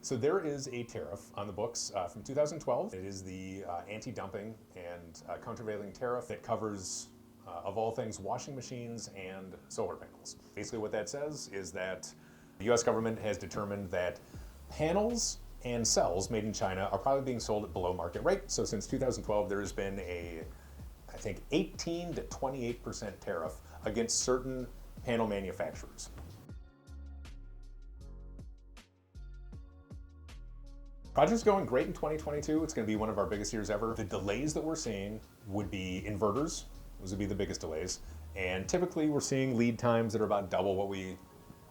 So there is a tariff on the books from 2012. It is the anti-dumping and countervailing tariff that covers, of all things, washing machines and solar panels. Basically what that says is that the US government has determined that panels and cells made in China are probably being sold at below market rate. So since 2012, there has been I think 18 to 28% tariff against certain panel manufacturers. Project's going great in 2022. It's going to be one of our biggest years ever. The delays that we're seeing would be inverters. Those would be the biggest delays. And typically we're seeing lead times that are about double what we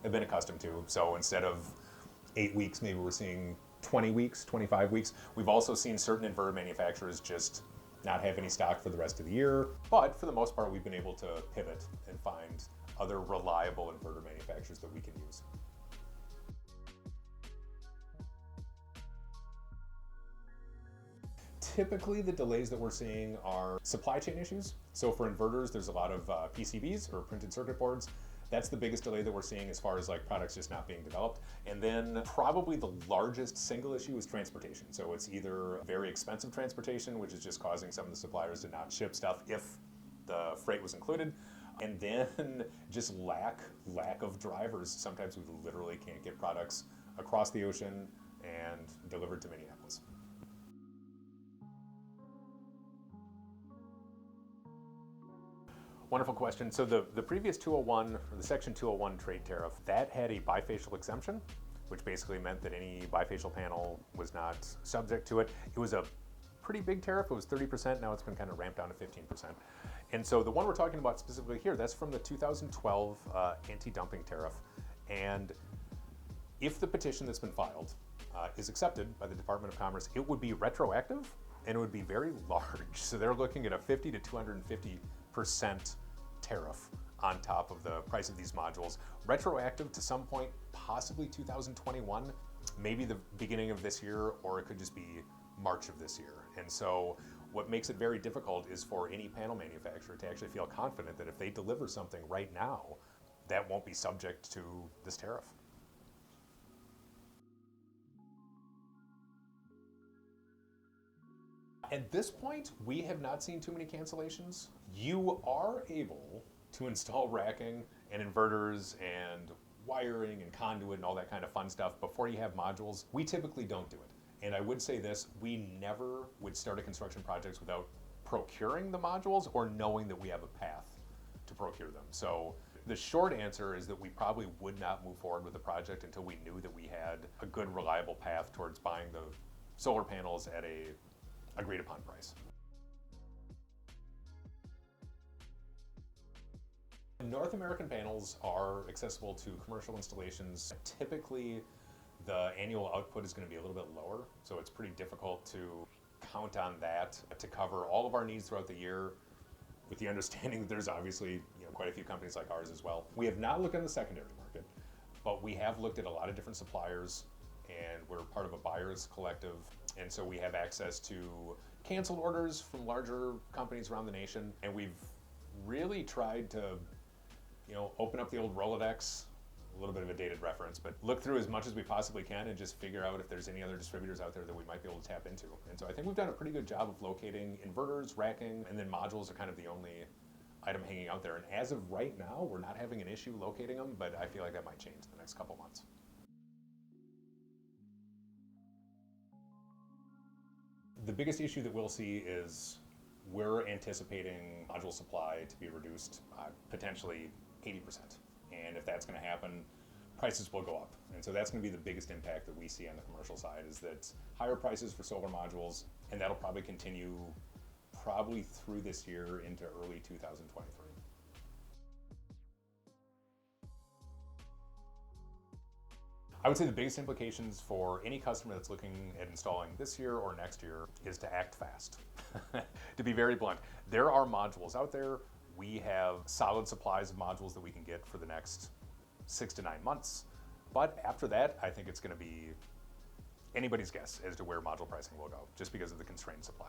have been accustomed to. So instead of 8 weeks, maybe we're seeing 20 weeks, 25 weeks. We've also seen certain inverter manufacturers just not have any stock for the rest of the year. But for the most part, we've been able to pivot and find other reliable inverter manufacturers that we can use. Typically, the delays that we're seeing are supply chain issues. So for inverters, there's a lot of PCBs or printed circuit boards. That's the biggest delay that we're seeing as far as like products just not being developed. And then probably the largest single issue is transportation. So it's either very expensive transportation, which is just causing some of the suppliers to not ship stuff if the freight was included. And then just lack of drivers. Sometimes we literally can't get products across the ocean and delivered to Minneapolis. Wonderful question. So the previous 201, or the Section 201 trade tariff, that had a bifacial exemption, which basically meant that any bifacial panel was not subject to it. It was a pretty big tariff. It was 30%. Now it's been kind of ramped down to 15%. And so the one we're talking about specifically here, that's from the 2012 anti-dumping tariff. And if the petition that's been filed is accepted by the Department of Commerce, it would be retroactive and it would be very large. So they're looking at a 50 to 250% tariff on top of the price of these modules, retroactive to some point, possibly 2021, maybe the beginning of this year, or it could just be March of this year. And so what makes it very difficult is for any panel manufacturer to actually feel confident that if they deliver something right now, that won't be subject to this tariff. At this point, we have not seen too many cancellations. You are able to install racking and inverters and wiring and conduit and all that kind of fun stuff before you have modules. We typically don't do it. And I would say this, we never would start a construction project without procuring the modules or knowing that we have a path to procure them. So the short answer is that we probably would not move forward with the project until we knew that we had a good, reliable path towards buying the solar panels at a agreed upon price. North American panels are accessible to commercial installations. Typically, the annual output is going to be a little bit lower, so it's pretty difficult to count on that to cover all of our needs throughout the year, with the understanding that there's obviously quite a few companies like ours as well. We have not looked in the secondary market, but we have looked at a lot of different suppliers, and we're part of a buyers collective, and so we have access to canceled orders from larger companies around the nation, and we've really tried to open up the old Rolodex, a little bit of a dated reference, but look through as much as we possibly can and just figure out if there's any other distributors out there that we might be able to tap into. And so I think we've done a pretty good job of locating inverters, racking, and then modules are kind of the only item hanging out there. And as of right now, we're not having an issue locating them, but I feel like that might change in the next couple months. The biggest issue that we'll see is we're anticipating module supply to be reduced potentially 80%. And if that's going to happen, prices will go up. And so that's going to be the biggest impact that we see on the commercial side, is that higher prices for solar modules, and that'll probably continue through this year into early 2023. I would say the biggest implications for any customer that's looking at installing this year or next year is to act fast. To be very blunt, there are modules out there. We have solid supplies of modules that we can get for the next 6 to 9 months. But after that, I think it's going to be anybody's guess as to where module pricing will go, just because of the constrained supply.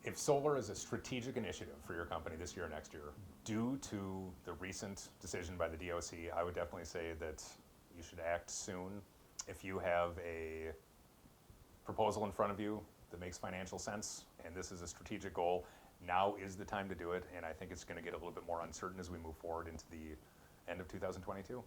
If solar is a strategic initiative for your company this year or next year, due to the recent decision by the DOC, I would definitely say that you should act soon. If you have a proposal in front of you that makes financial sense, and this is a strategic goal, now is the time to do it, and I think it's going to get a little bit more uncertain as we move forward into the end of 2022.